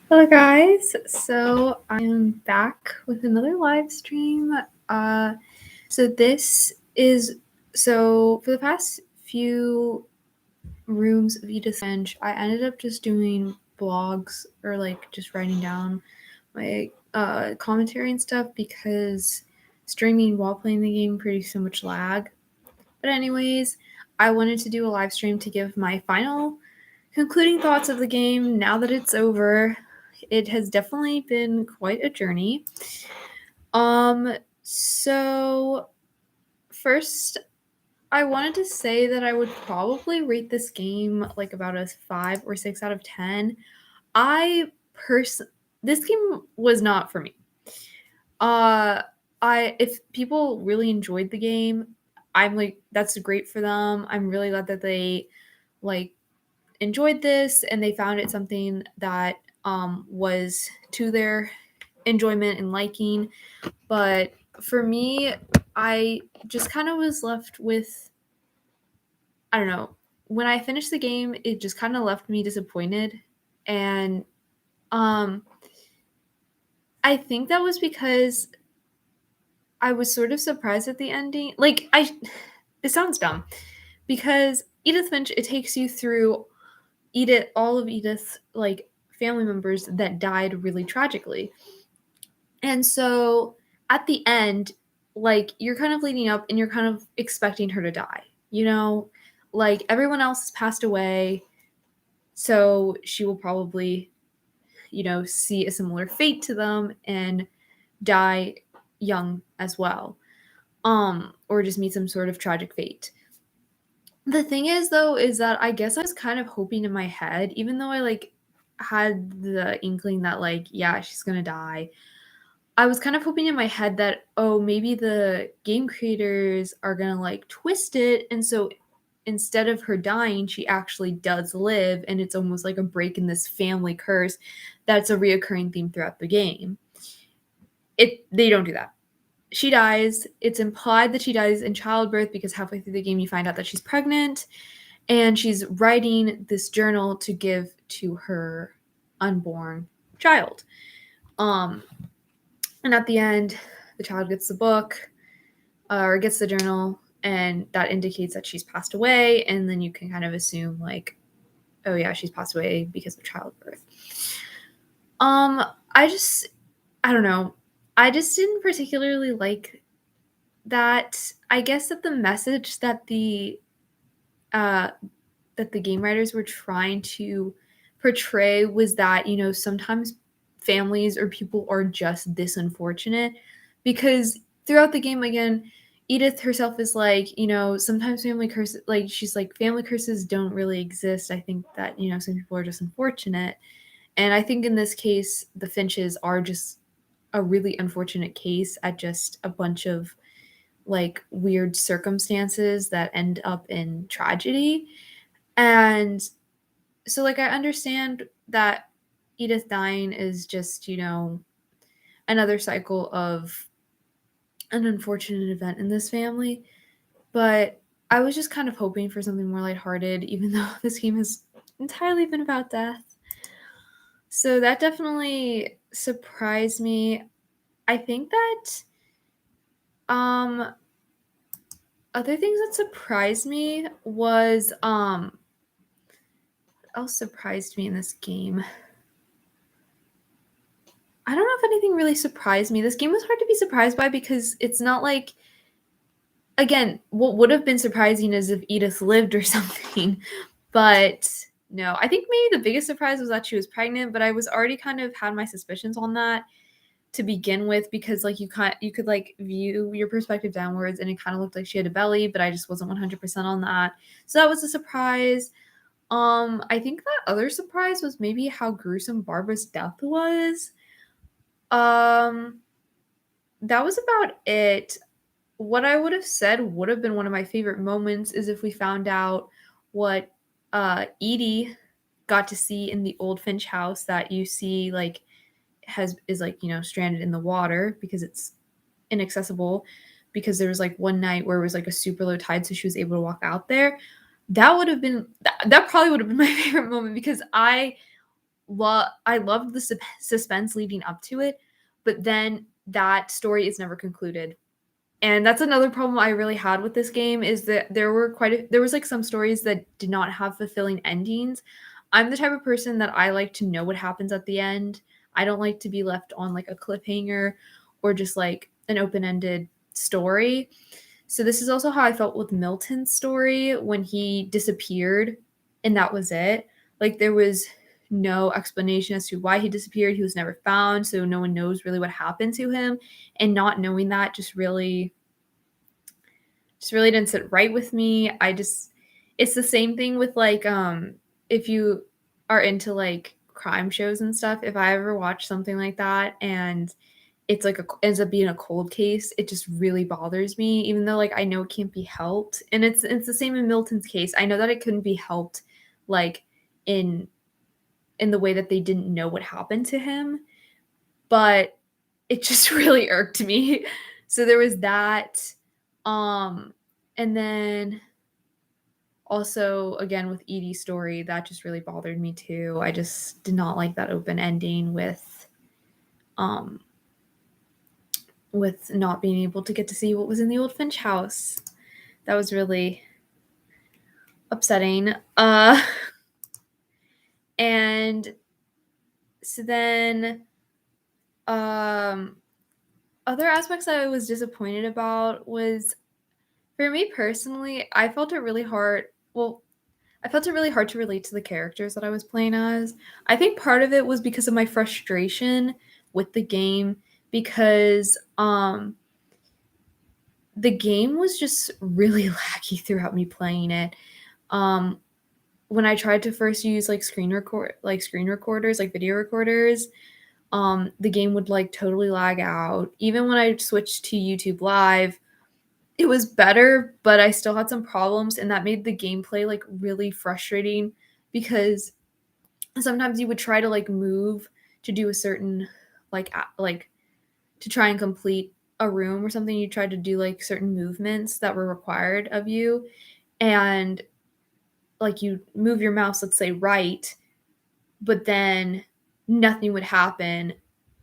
Hello guys, so I am back with another live stream. So this is for the past few rooms of Edith Finch, I ended up just doing blogs or like just writing down my commentary and stuff because streaming while playing the game produced so much lag. But anyways, I wanted to do a live stream to give my final concluding thoughts of the game now that it's over. It has definitely been quite a journey. So first I wanted to say that I would probably rate this game like about a 5 or 6 out of 10. This game was not for me. If people really enjoyed the game, I'm like that's great for them. I'm really glad that they like enjoyed this and they found it something that was to their enjoyment and liking. But for me, I just kind of was left with, I don't know, when I finished the game, it just kind of left me disappointed. And um, I think that was because I was sort of surprised at the ending. It sounds dumb because Edith Finch, it takes you through all of Edith's like family members that died really tragically. And so at the end, like you're kind of leading up and you're kind of expecting her to die, you know? Like everyone else has passed away, so she will probably, see a similar fate to them and die young as well. Or just meet some sort of tragic fate. The thing is though is that I guess I was kind of hoping in my head, even though I like had the inkling that like yeah, she's going to die. I was kind of hoping in my head that oh, maybe the game creators are going to like twist it and so instead of her dying, she actually does live and it's almost like a break in this family curse that's a reoccurring theme throughout the game. They don't do that. She dies. It's implied that she dies in childbirth because halfway through the game you find out that she's pregnant and she's writing this journal to give to her unborn child. And at the end, the child gets the book or gets the journal, and that indicates that she's passed away. And then you can kind of assume, like, oh yeah, she's passed away because of childbirth. I don't know. I just didn't particularly like that. I guess that the message that the game writers were trying to portray was that, sometimes families or people are just this unfortunate because throughout the game, again, Edith herself is like, sometimes family curses, like, she's like, family curses don't really exist. I think that, some people are just unfortunate. And I think in this case, the Finches are just a really unfortunate case at just a bunch of like weird circumstances that end up in tragedy. And so, like, I understand that Edith dying is just, another cycle of an unfortunate event in this family. But I was just kind of hoping for something more lighthearted, even though this game has entirely been about death. So that definitely surprised me. I think that other things that surprised me was what else surprised me in this game? I don't know if anything really surprised me. This game was hard to be surprised by because it's not like, again, what would have been surprising is if Edith lived or something. But no, I think maybe the biggest surprise was that she was pregnant, but I was already kind of had my suspicions on that to begin with because like you could like view your perspective downwards and it kind of looked like she had a belly, but I just wasn't 100% on that. So that was a surprise. I think that other surprise was maybe how gruesome Barbara's death was. Um, that was about it. What I would have said would have been one of my favorite moments is if we found out what Edie got to see in the old Finch house that you see like is like, stranded in the water because it's inaccessible because there was like one night where it was like a super low tide so she was able to walk out there. That would have been that probably would have been my favorite moment because I I loved the suspense leading up to it, but then that story is never concluded. And that's another problem I really had with this game is that there was like some stories that did not have fulfilling endings. I'm the type of person that I like to know what happens at the end. I don't like to be left on like a cliffhanger or just like an open-ended story. So this is also how I felt with Milton's story when he disappeared and that was it. Like there was no explanation as to why he disappeared. He was never found, so no one knows really what happened to him. And not knowing that just really didn't sit right with me. It's the same thing with like if you are into like crime shows and stuff, if I ever watch something like that and it's like ends up being a cold case, it just really bothers me even though like I know it can't be helped. And it's the same in Milton's case. I know that it couldn't be helped like in in the way that they didn't know what happened to him, but it just really irked me. So there was that. Um, and then also again with Edie's story, that just really bothered me too. I just did not like that open ending um with not being able to get to see what was in the old Finch house. That was really upsetting. And so then other aspects I was disappointed about was for me personally, I felt it really hard to relate to the characters that I was playing as. I think part of it was because of my frustration with the game because the game was just really laggy throughout me playing it. Um when I tried to first use like screen recorders, like video recorders, the game would like totally lag out. Even when I switched to YouTube Live, it was better, but I still had some problems, and that made the gameplay like really frustrating because sometimes you would try to like move to do a certain like to try and complete a room or something. You tried to do like certain movements that were required of you, and like you move your mouse, let's say right, but then nothing would happen,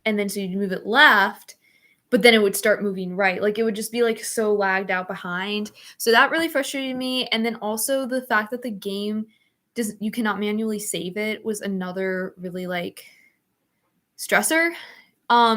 and then so you'd move it left, but then it would start moving right. Like it would just be like so lagged out behind. So that really frustrated me. And then also the fact that the game does you cannot manually save it was another really like stressor.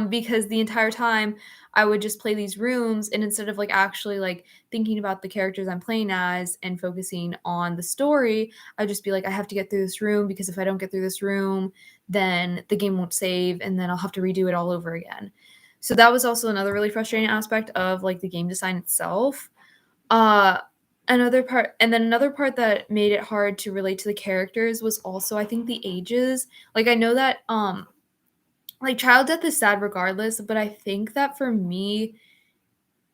Because the entire time I would just play these rooms and instead of like actually like thinking about the characters I'm playing as and focusing on the story, I'd just be like, I have to get through this room because if I don't get through this room, then the game won't save and then I'll have to redo it all over again. So that was also another really frustrating aspect of like the game design itself. Uh another part that made it hard to relate to the characters was also I think the ages. Like I know that like child death is sad regardless, but I think that for me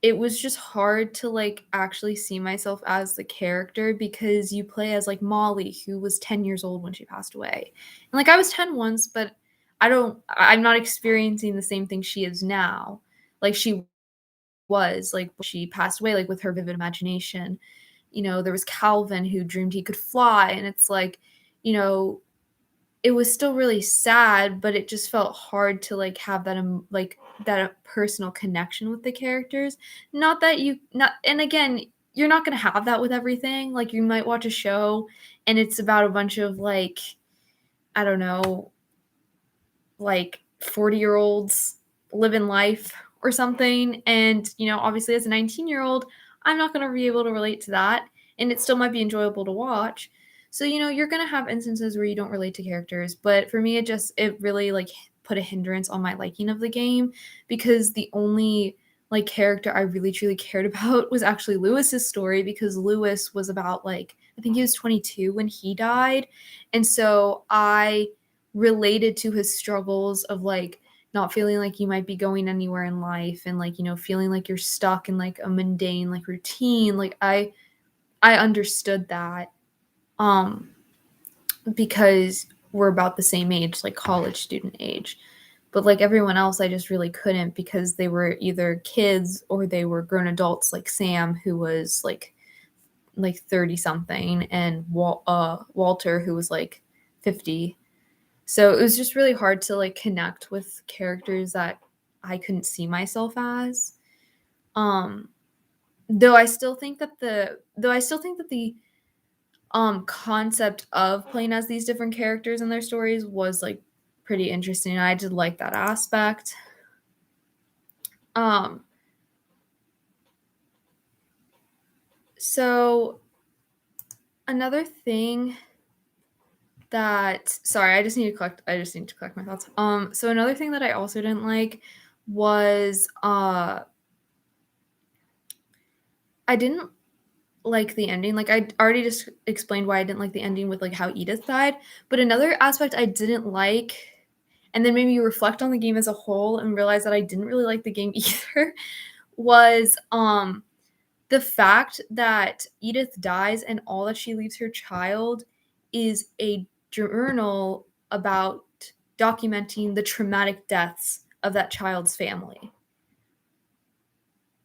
it was just hard to like actually see myself as the character because you play as like Molly who was 10 years old when she passed away. And like I was 10 once, but I'm not experiencing the same thing she is now. Like she was like she passed away like with her vivid imagination. There was Calvin who dreamed he could fly and it's like, you know, it was still really sad, but it just felt hard to like have that like that personal connection with the characters. Not that you not and again, you're not going to have that with everything. Like you might watch a show and it's about a bunch of like I don't know, like 40-year-olds living life or something and obviously as a 19-year-old, I'm not going to be able to relate to that and it still might be enjoyable to watch. So, you're going to have instances where you don't relate to characters, but for me it really like put a hindrance on my liking of the game because the only like character I really truly cared about was actually Lewis's story because Lewis was about like I think he was 22 when he died. And so I related to his struggles of like not feeling like you might be going anywhere in life and like feeling like you're stuck in like a mundane like routine. Like I understood that um because we're about the same age, like college student age, but like everyone else I just really couldn't because they were either kids or they were grown adults like Sam who was like 30 something and Walter who was like 50. So it was just really hard to like connect with characters that I couldn't see myself as. Um, though I still think that the concept of playing as these different characters and their stories was like pretty interesting. I did like that aspect. Um, so another thing that sorry, I just need to collect my thoughts. So another thing that I also didn't like was I didn't like the ending. Like I already just explained why I didn't like the ending with like how Edith died. But another aspect I didn't like, and then maybe you reflect on the game as a whole and realize that I didn't really like the game either, was the fact that Edith dies and all that she leaves her child is a journal about documenting the traumatic deaths of that child's family.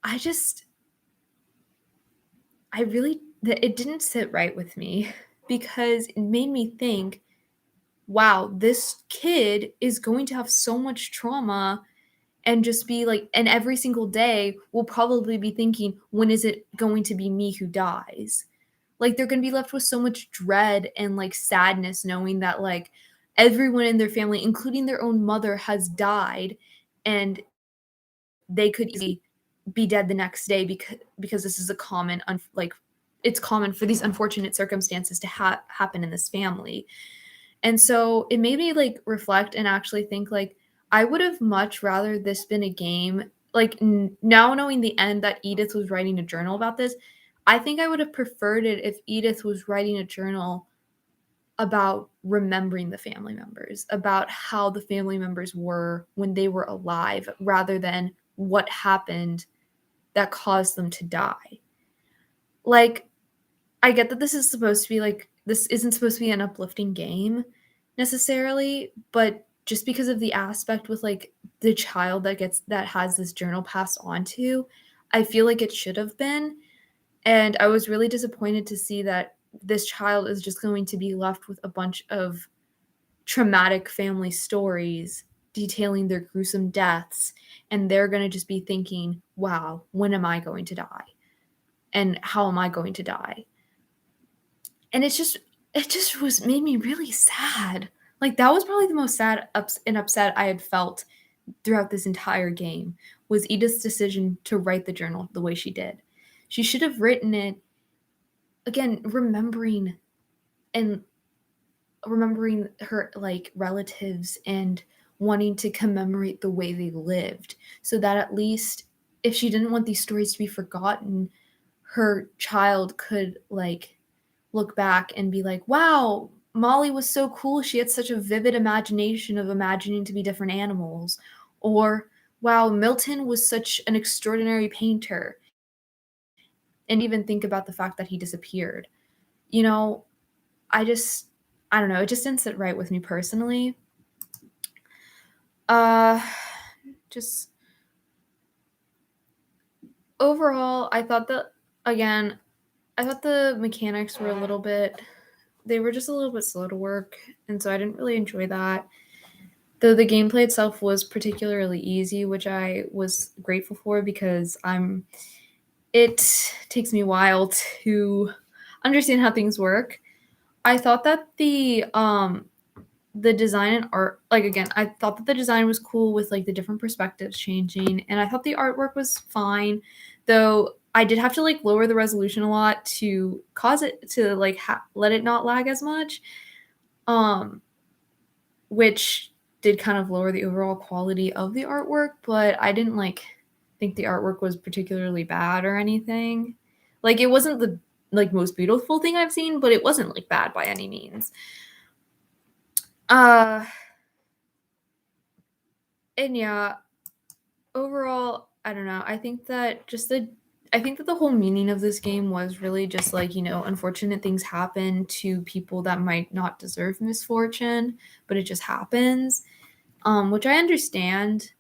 I just I really it didn't sit right with me because it made me think, wow, this kid is going to have so much trauma and just be like, and every single day will probably be thinking, when is it going to be me who dies? Like they're going to be left with so much dread and like sadness knowing that like everyone in their family, including their own mother, has died and they could easily be dead the next day because this is a common like it's common for these unfortunate circumstances to happen in this family. And so it made me like reflect and actually think like I would have much rather this been a game like now knowing the end that Edith was writing a journal about this. I think I would have preferred it if Edith was writing a journal about remembering the family members, about how the family members were when they were alive, rather than what happened that caused them to die. Like, I get that this isn't supposed to be an uplifting game necessarily, but just because of the aspect with like the child that has this journal passed on to, I feel like it should have been. And I was really disappointed to see that this child is just going to be left with a bunch of traumatic family stories detailing their gruesome deaths. And they're going to just be thinking, wow, when am I going to die? And how am I going to die? And it just was made me really sad. Like that was probably the most sad and upset I had felt throughout this entire game was Edith's decision to write the journal the way she did. She should have written it again, and remembering her like relatives and wanting to commemorate the way they lived so that at least if she didn't want these stories to be forgotten, her child could like look back and be like, wow, Molly was so cool. She had such a vivid imagination of imagining to be different animals. Or, wow, Milton was such an extraordinary painter. And even think about the fact that he disappeared. You know, I just, I don't know, it just didn't sit right with me personally. Uh, just overall, again, I thought the mechanics were they were just a little bit slow to work. And so I didn't really enjoy that. Though the gameplay itself was particularly easy, which I was grateful for because it takes me a while to understand how things work. I thought that the design and art, like again, I thought that the design was cool with like the different perspectives changing, and I thought the artwork was fine, though I did have to like lower the resolution a lot to cause it to like let it not lag as much, um, which did kind of lower the overall quality of the artwork. But I didn't like think the artwork was particularly bad or anything. Like it wasn't the like most beautiful thing I've seen, but it wasn't like bad by any means. Uh and yeah, overall, I don't know. I think that the whole meaning of this game was really just like, unfortunate things happen to people that might not deserve misfortune, but it just happens. Which I understand.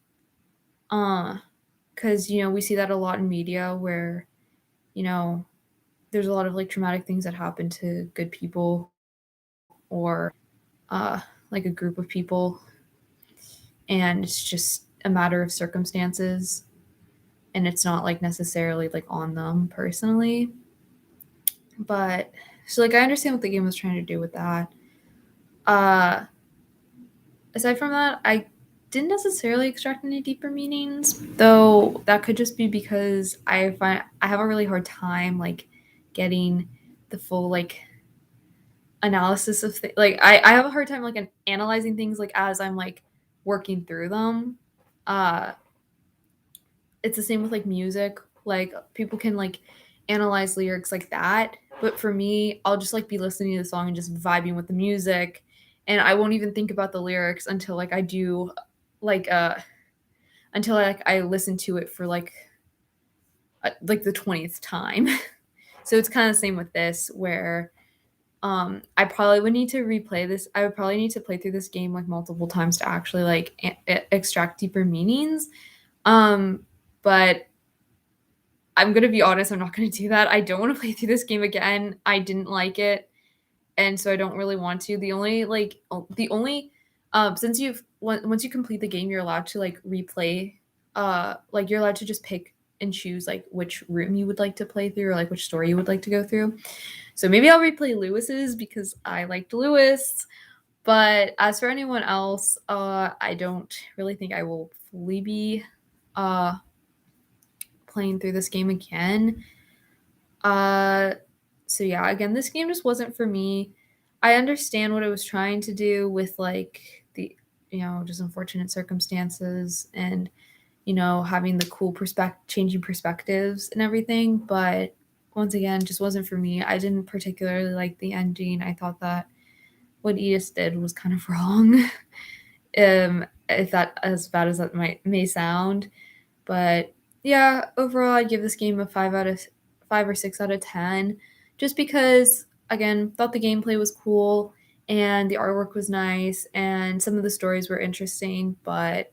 Because we see that a lot in media where, you know, there's a lot of like traumatic things that happen to good people or like a group of people, and it's just a matter of circumstances, and it's not like necessarily like on them personally. But so like I understand what the game was trying to do with that. Aside from that, I didn't necessarily extract any deeper meanings, though that could just be because I find I have a really hard time like getting the full like analysis of like I have a hard time like analyzing things like as I'm like working through them. Uh it's the same with like music. Like people can like analyze lyrics like that, but for me, I'll just like be listening to the song and just vibing with the music, and I won't even think about the lyrics until like I do like until like I listen to it for like the 20th time. So it's kind of the same with this where I probably would need to replay this. I would probably need to play through this game like multiple times to actually like extract deeper meanings. But I'm gonna be honest, I'm not gonna do that. I don't want to play through this game again. I didn't like it, and so I don't really want to. The only since once you complete the game, you're allowed to like replay. Like you're allowed to just pick and choose like which room you would like to play through or like which story you would like to go through. So maybe I'll replay Lewis's because I liked Lewis. But as for anyone else, I don't really think I will fully be uh playing through this game again. So yeah, again, this game just wasn't for me. I understand what it was trying to do with like the just unfortunate circumstances and having the cool changing perspectives and everything, but once again, just wasn't for me. I didn't particularly like the ending. I thought that what Edith did was kind of wrong. If that as bad as that may sound, but yeah, overall, I'd give this game a 5 or 6 out of 10, just because again, thought the gameplay was cool and the artwork was nice and some of the stories were interesting, but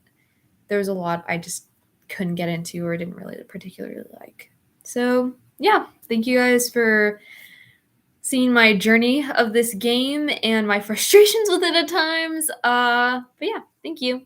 there was a lot I just couldn't get into or didn't really particularly like. So yeah, thank you guys for seeing my journey of this game and my frustrations with it at times. But yeah, thank you.